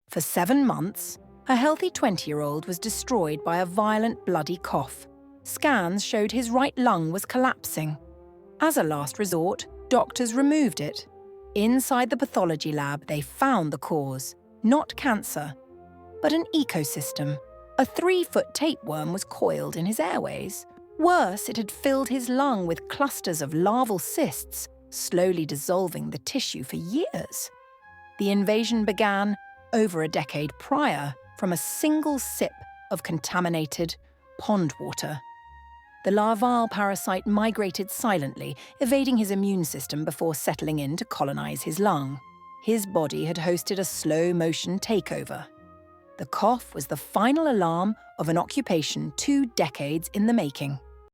For 7 months, a healthy 20-year-old was destroyed by a violent bloody cough. Scans showed his right lung was collapsing. As a last resort, doctors removed it. Inside the pathology lab, they found the cause, not cancer, but an ecosystem. A 3-foot tapeworm was coiled in his airways. Worse, it had filled his lung with clusters of larval cysts, slowly dissolving the tissue for years. The invasion began over a decade prior from a single sip of contaminated pond water. The larval parasite migrated silently, evading his immune system before settling in to colonize his lung. His body had hosted a slow-motion takeover. The cough was the final alarm of an occupation 2 decades in the making.